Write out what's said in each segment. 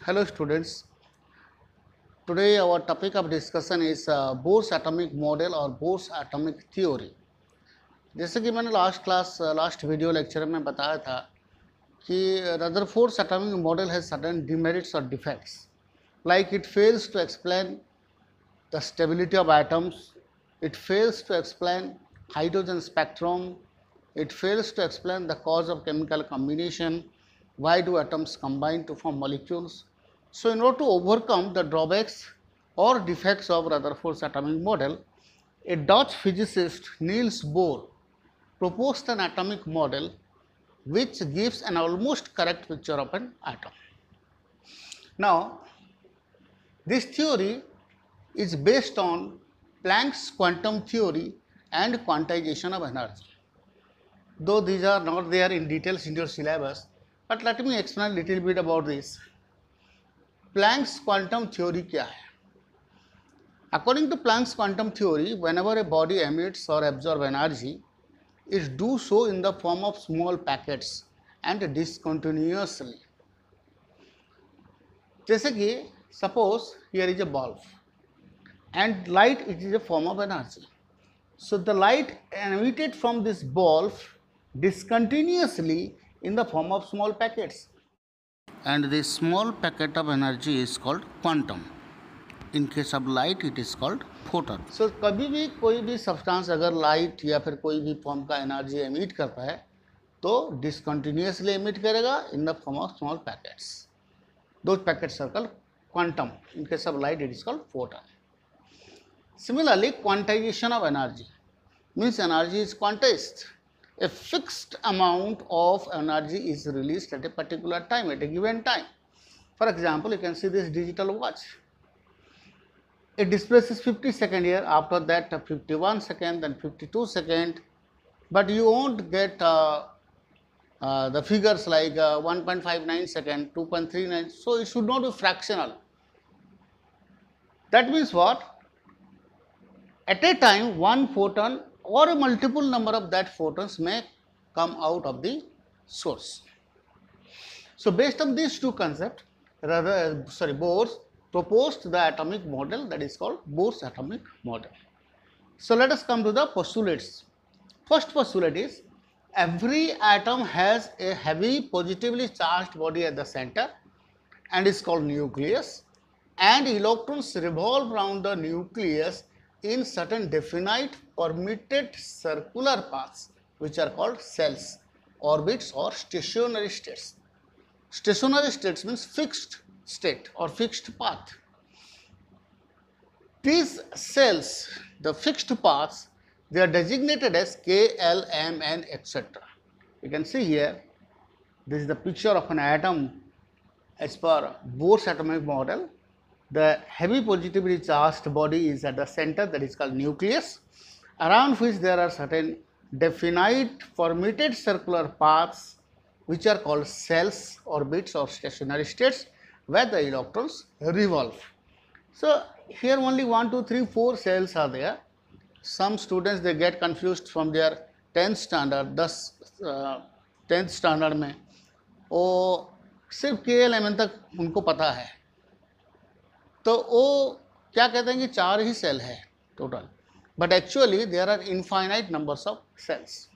Hello students, today our topic of discussion is Bohr's atomic model or Bohr's atomic theory. जैसे कि मैंने last video lecture में बताया था कि Rutherford's atomic model has certain demerits or defects, like it fails to explain the stability of atoms, it fails to explain hydrogen spectrum, it fails to explain the cause of chemical combination, why do atoms combine to form molecules. So, in order to overcome the drawbacks or defects of Rutherford's atomic model, a Dutch physicist Niels Bohr proposed an atomic model which gives an almost correct picture of an atom. Now, this theory is based on Planck's quantum theory and quantization of energy. Though these are not there in details in your syllabus, but let me explain a little bit about this. Planck's quantum theory क्या है? According to Planck's quantum theory, whenever a body emits or absorbs energy, it do so in the form of small packets and discontinuously. जैसे कि suppose here is a bulb and light, it is a form of energy. So the light emitted from this bulb discontinuously in the form of small packets. And this small packet of energy is called quantum. In case of light, it is called photon. So कभी भी कोई भी substance अगर light या फिर कोई भी form का एनर्जी एमिट करता है तो डिसकंटिन्यूसली एमिट करेगा in the form of small packets. Those packets are called quantum. In case of light, it is called photon. Similarly, quantization of energy means energy is quantized. A fixed amount of energy is released at a particular time, at a given time. For example, you can see this digital watch. It displays 50 seconds here, after that 51 seconds, then 52 seconds, but you won't get the figures like 1.59 second, 2.39, so it should not be fractional. That means what? At a time, one photon or a multiple number of that photons may come out of the source. So, based on these two concepts, Bohr proposed the atomic model that is called Bohr's atomic model. So, let us come to the postulates. First postulate is every atom has a heavy positively charged body at the center and is called nucleus, and electrons revolve around the nucleus in certain definite permitted circular paths which are called cells, orbits or stationary states. Stationary states means fixed state or fixed path. These cells, the fixed paths, they are designated as K, L, M, N, etc. You can see here, this is the picture of an atom as per Bohr's atomic model. The heavy positively charged body is at the center, that is called nucleus, around which there are certain definite permitted circular paths which are called cells, orbits or stationary states where the electrons revolve. So, here only 1, 2, 3, 4 cells are there. Some students they get confused from their 10th standard, 10th standard में वो सिर्फ KLMN तक उनको पता है, तो वो क्या कहते हैं कि 4 ही सेल है total, but actually there are infinite numbers of cells.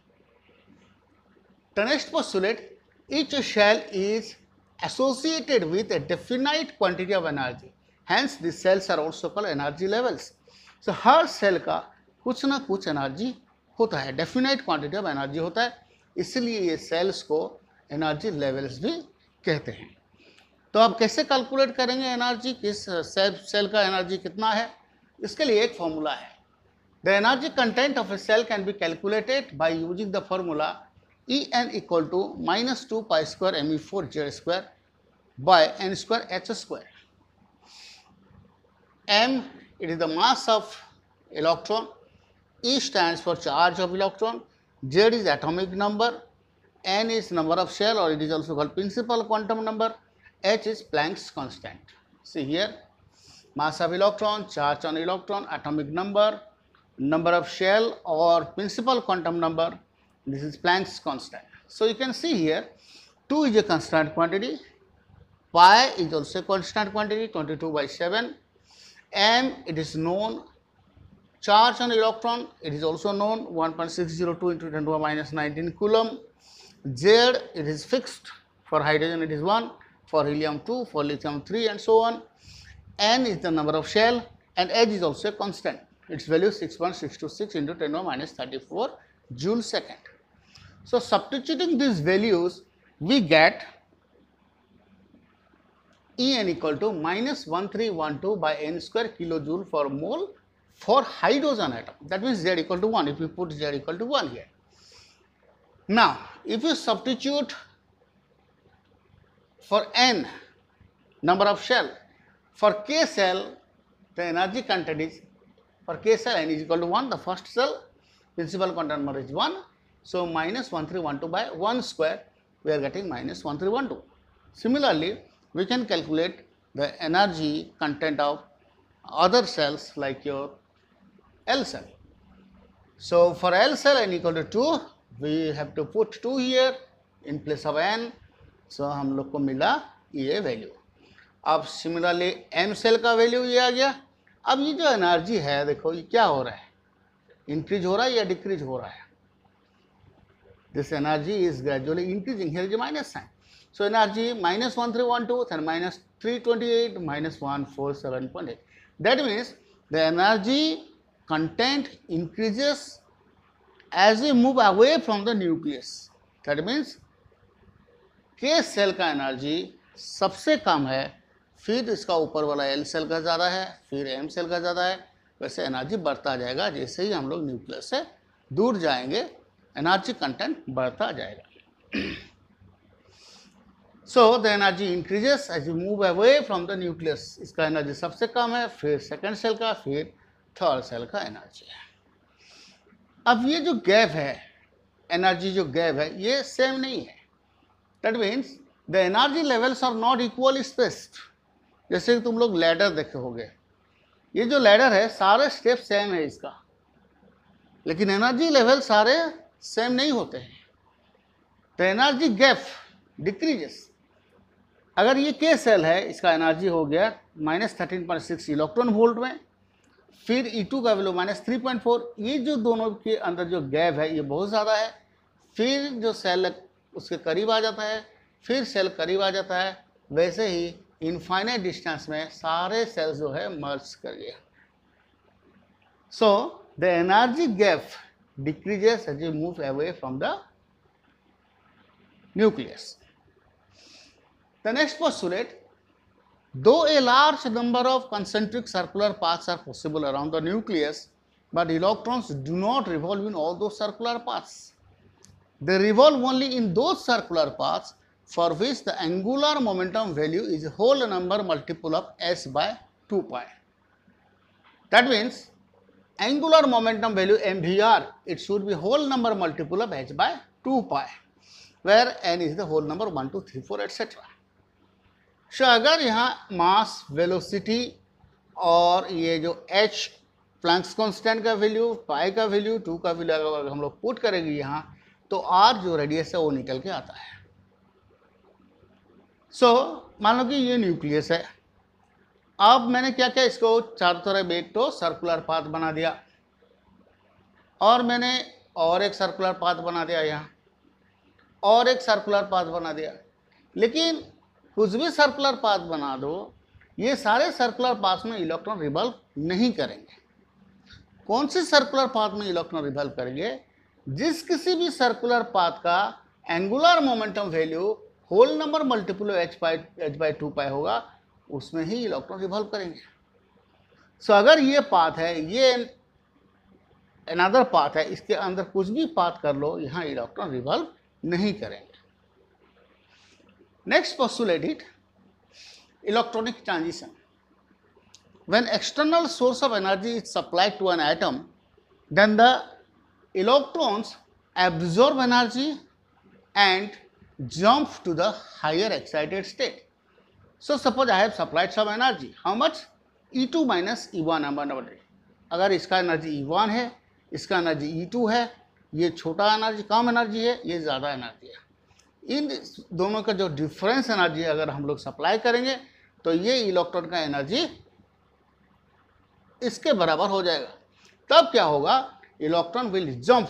The next postulate, each cell is associated with a definite quantity of energy, hence the cells are also called energy levels. So her cell का कुछ ना कुछ energy होता है, definite quantity of energy होता है, इसलिए ये सेल्स को एनर्जी लेवल्स भी कहते हैं. तो आप कैसे कैलकुलेट करेंगे एनर्जी, किस सेल का एनर्जी कितना है? इसके लिए एक फॉर्मूला है. The energy content of a cell can be calculated by using the formula En equal to -2 pi square Me4 Z square by n square H square. M, it is the mass of electron, E stands for charge of electron, Z is atomic number, N is number of shell or it is also called principal quantum number, H is Planck's constant. See here, mass of electron, charge on electron, atomic number, number of shell or principal quantum number, this is Planck's constant. So you can see here 2 is a constant quantity, pi is also a constant quantity, 22/7. M, it is known. Charge on electron, it is also known, 1.602 into 10 to the minus 19 coulomb. Z, it is fixed. For hydrogen it is 1, for helium 2, for lithium 3, and so on. N is the number of shell, and H is also a constant. Its value is 6.626 into 10 to the minus 34 joule second. So substituting these values, we get En equal to minus 1312 by n square kilojoule per mole for hydrogen atom. That means Z equal to 1, if we put Z equal to 1 here. Now, if you substitute for N, number of shell, for K cell, the energy content is, for K cell N is equal to 1, the first cell, principal quantum number is 1. So, minus 1312 by 1 square, we are getting minus 1312. Similarly, we can calculate the energy content of other cells like your L cell. So, for L cell N equal to 2, we have to put 2 here in place of N. So, हम लोग को मिला ये value. अब similarly M cell का value ये आ गया. अब ये जो एनर्जी है, देखो ये क्या हो रहा है, इंक्रीज हो रहा है या डिक्रीज हो रहा है. This energy is gradually increasing. Here is a minus sign. So, energy minus 1312, then minus 328, minus 147.8. That means the energy content increases as we move away from the nucleus. That means K cell का energy सबसे कम है, फिर इसका ऊपर वाला L cell का ज़्यादा है, फिर M सेल का ज़्यादा है. वैसे एनर्जी बढ़ता जाएगा जैसे ही हम लोग न्यूक्लियस से दूर जाएंगे, एनर्जी कंटेंट बढ़ता जाएगा. So the energy increases as you move away from the nucleus. इसका एनर्जी सबसे कम है, फिर सेकंड सेल का, फिर थर्ड सेल का एनर्जी है. अब ये जो गैप है, एनर्जी जो गैप है, ये सेम नहीं है. That means the energy levels are not equally spaced. जैसे कि तुम लोग लैडर देखे होगे, ये जो लैडर है सारे स्टेप सेम है इसका, लेकिन एनर्जी लेवल सारे सेम नहीं होते हैं. तो एनर्जी गैप डिक्रीजेस. अगर ये के सेल है, इसका एनर्जी हो गया माइनस 13.6 इलेक्ट्रॉन वोल्ट में, फिर E2 का वैल्यू माइनस 3.4. ये जो दोनों के अंदर जो गैप है ये बहुत ज़्यादा है. फिर जो सेल उसके करीब आ जाता है, फिर सेल करीब आ जाता है, वैसे ही इनफाइनाइट डिस्टेंस में सारे सेल्स जो है मर्ज कर गया. So the energy gap decreases as you move away from the nucleus. The next postulate, though a large number of concentric circular paths are possible around the nucleus, but electrons do not revolve in all those circular paths. They revolve only in those circular paths for which the angular momentum value is a whole number multiple of s by 2 pi. That means angular momentum value MVR, it should be whole number multiple of h by 2 pi. where n is the whole number 1, 2, 3, 4 etc. So अगर यहाँ मास, velocity और ये जो h Planck's constant का value, पाई का value, 2 का value अगर हम लोग पुट करेंगे यहाँ, तो r जो रेडियस है वो निकल के आता है. मान लो कि ये न्यूक्लियस है. अब मैंने क्या किया, इसको चारों तरफ एक तो सर्कुलर पाथ बना दिया और मैंने और एक सर्कुलर पाथ बना दिया यहाँ और एक सर्कुलर पाथ बना दिया. लेकिन कुछ भी सर्कुलर पाथ बना दो, ये सारे सर्कुलर पाथ में इलेक्ट्रॉन रिवॉल्व नहीं करेंगे. कौन से सर्कुलर पाथ में इलेक्ट्रॉन रिवॉल्व करेंगे? जिस किसी भी सर्कुलर पाथ का angular momentum value whole number multiple h by 2 pi होगा, उसमें ही इलेक्ट्रॉन रिवॉल्व करेंगे. सो अगर ये पाथ है, ये अनदर पाथ है, इसके अंदर कुछ भी पाथ कर लो, यहाँ इलेक्ट्रॉन रिवॉल्व नहीं करेंगे. Next postulate it, electronic transition. When external source of energy is supplied to an atom, then the electrons absorb energy and jump to the higher excited state. So suppose I have supplied some energy. How much? E2 minus E1 m/t. अगर इसका energy E1 है, इसका energy E2 है, ये छोटा energy, कम energy है, ये ज़्यादा एनर्जी है. इन दोनों का जो डिफरेंस एनर्जी अगर हम लोग सप्लाई करेंगे तो ये इलेक्ट्रॉन का एनर्जी इसके बराबर हो जाएगा। तब क्या होगा, electron will jump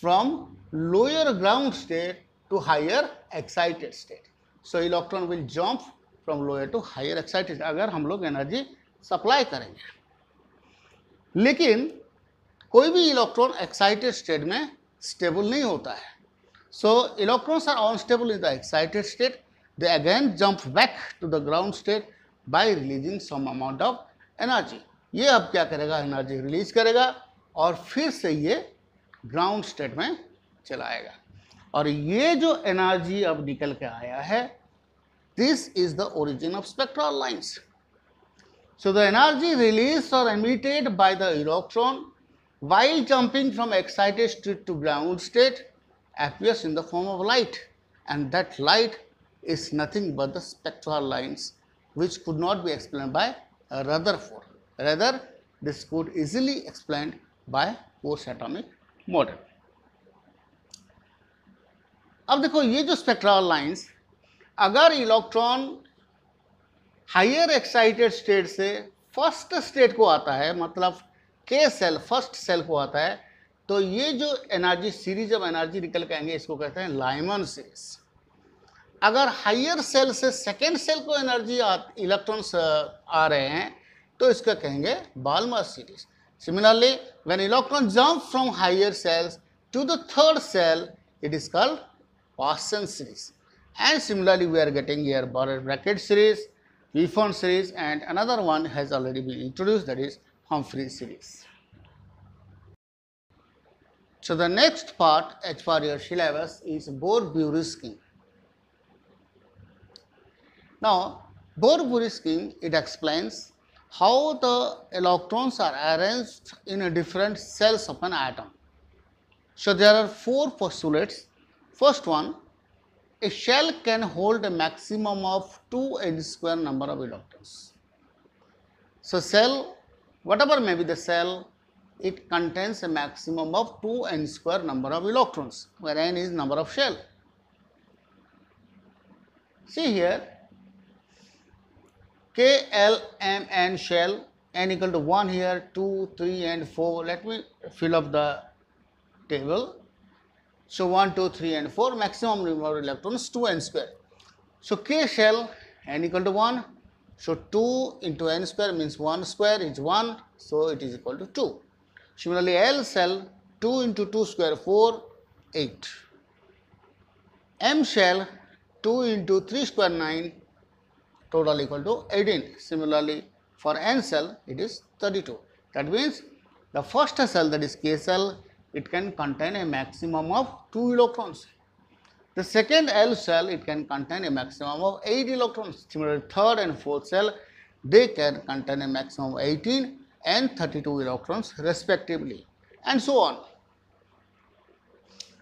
from lower ground state to higher excited state. So electron will jump from lower to higher excited अगर हम लोग एनर्जी सप्लाई करेंगे। लेकिन कोई भी इलेक्ट्रॉन एक्साइटेड स्टेट में स्टेबल नहीं होता है। So electrons are unstable in the excited state, they again jump back to the ground state by releasing some amount of energy. ये अब क्या करेगा, एनर्जी रिलीज करेगा और फिर से ये ग्राउंड स्टेट में चला आएगा। और ये जो एनर्जी अब निकल के आया है, this is the origin of spectral lines. So the energy released or emitted by the electron while jumping from excited state to ground state appears in the form of light, and that light is nothing but the spectral lines, which could not be explained by Rutherford. Rather, this could easily explained by post-atomic model. अब देखो ये जो spectral lines, अगर electron higher excited state से first state को आता है, मतलब के सेल फर्स्ट सेल को आता है, तो ये जो एनर्जी सीरीज ऑफ एनर्जी निकल के आएंगे इसको कहते हैं लाइमन सीरीज। अगर हायर सेल से सेकेंड सेल को एनर्जी इलेक्ट्रॉन्स आ रहे हैं तो इसका कहेंगे Balmer series. Similarly when electron jump from higher shells to the third shell it is called Paschen series. And similarly we are getting here Brackett series, Wifon series, and another one has already been introduced, that is Humphrey series. So the next part as per your syllabus is Bohr-Bury Now Bohr-Bury it explains how the electrons are arranged in a different cells of an atom. So there are 4 postulates. First one, a shell can hold a maximum of 2n square number of electrons. So cell, whatever may be the cell, it contains a maximum of 2n square number of electrons, where n is number of shell. See here, K, L, M, N shell, n equal to 1 here, 2, 3 and 4. Let me fill up the table. So 1, 2, 3 and 4, maximum number of electrons 2n square. So K shell, n equal to 1, so 2 into n square means 1 square is 1, so it is equal to 2. Similarly L cell, 2 into 2 square 4, 8. M shell, 2 into 3 square 9, total equal to 18. Similarly for N cell it is 32. That means the first cell, that is K cell, it can contain a maximum of 2 electrons. The second L cell, it can contain a maximum of 8 electrons. Similarly, third and fourth cell, they can contain a maximum of 18 and 32 electrons respectively, and so on.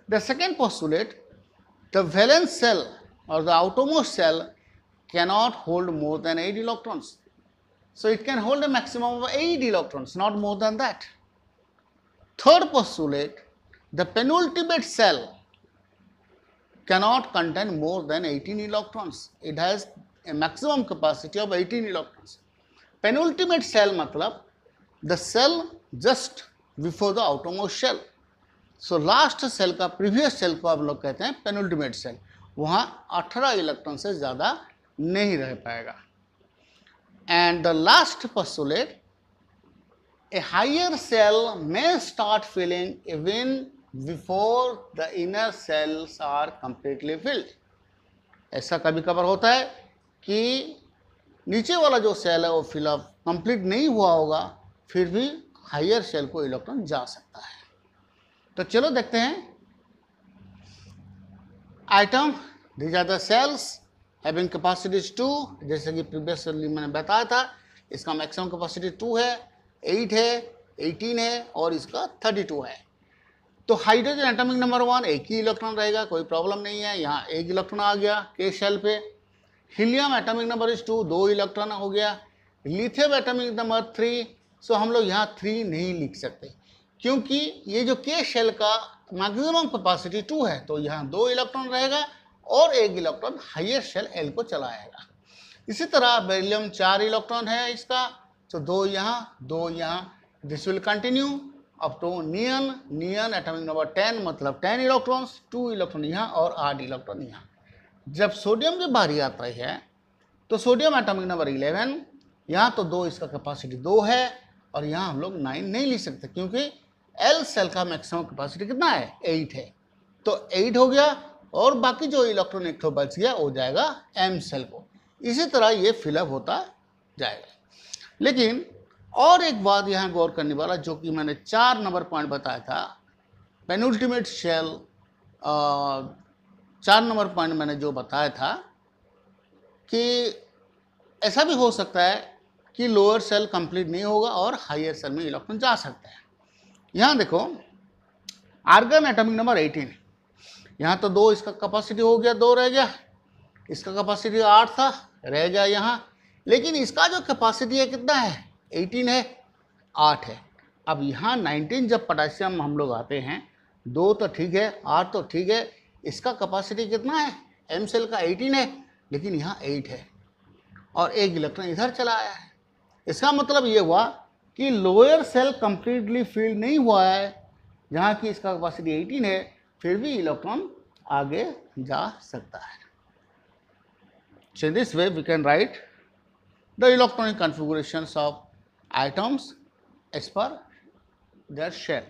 The second postulate, the valence cell or the outermost cell cannot hold more than 8 electrons. So it can hold a maximum of 8 electrons, not more than that. Third postulate, the penultimate cell cannot contain more than 18 electrons. It has a maximum capacity of 18 electrons. Penultimate cell matlab the cell just before the outermost shell. So last cell का previous cell को आप लोग कहते हैं penultimate cell. वहाँ 18 electron से ज़्यादा नहीं रह पाएगा. And the last postulate, a higher cell may start filling even before the inner cells are completely filled. ऐसा कभी कभार होता है कि नीचे वाला जो सेल है वो फिलअप कंप्लीट नहीं हुआ होगा, फिर भी हायर सेल को इलेक्ट्रॉन जा सकता है. तो चलो देखते हैं. Item, these are the cells having capacities 2, जैसे कि प्रीवियसली मैंने बताया था. इसका मैक्सिमम कैपेसिटी 2 है, 8 है, 18 है और इसका 32 है. तो हाइड्रोजन एटॉमिक नंबर 1 एक ही इलेक्ट्रॉन रहेगा, कोई प्रॉब्लम नहीं है. यहाँ एक इलेक्ट्रॉन आ गया के शेल पे. Helium atomic number is 2, 2 electron हो गया. लिथियम एटॉमिक नंबर 3, सो हम लोग यहाँ 3 नहीं लिख सकते क्योंकि ये जो के शेल का मैक्सिमम कैपेसिटी 2 है, तो यहाँ 2 इलेक्ट्रॉन रहेगा और एक इलेक्ट्रॉन हायर शेल L को चलाएगा। इसी तरह बेरिलियम 4 इलेक्ट्रॉन है इसका, तो 2 यहाँ 2 यहाँ, this will continue up to neon atomic number 10 मतलब 10 इलेक्ट्रॉन्स, 2 इलेक्ट्रॉन यहाँ और 8 इलेक्ट्रॉन यहाँ। जब सोडियम की बारी आता है तो सोडियम एटॉमिक नंबर 11, यहाँ तो 2 इसका कैपेसिटी 2 है और यहाँ हम लोग 9 नहीं लिख सकते क्योंकि L सेल का मैक्सिमम कैपेसिटी कितना है 8 है, तो 8 हो गया और बाकी जो इलेक्ट्रॉन एक बच गया हो जाएगा M सेल को। इसी तरह ये फिलअप होता जाएगा। लेकिन और एक बात यहाँ गौर करने वाला, जो कि मैंने 4 नंबर पॉइंट बताया था, पेनल्टीमेट शेल 4 नंबर पॉइंट मैंने जो बताया था कि ऐसा भी हो सकता है कि लोअर सेल कंप्लीट नहीं होगा और हायर सेल में इलेक्ट्रॉन जा सकता है। यहाँ देखो आर्गन एटॉमिक नंबर 18, यहाँ तो 2 इसका कैपेसिटी हो गया, 2 रह गया, इसका कैपेसिटी 8 था रह गया यहाँ, लेकिन इसका जो कैपेसिटी है कितना है 18 है, 8 है। अब यहाँ 19 जब पोटेशियम हम लोग आते हैं, 2 तो ठीक है 8 तो ठीक है, इसका कैपेसिटी कितना है M सेल का 18 है, लेकिन यहाँ 8 है और एक इलेक्ट्रॉन इधर चला आया है। इसका मतलब ये हुआ कि लोअर सेल कंप्लीटली फील्ड नहीं हुआ है, जहाँ की इसका कैपेसिटी 18 है, फिर भी इलेक्ट्रॉन आगे जा सकता है। So in this way we can write the electronic configurations of atoms as per their shell.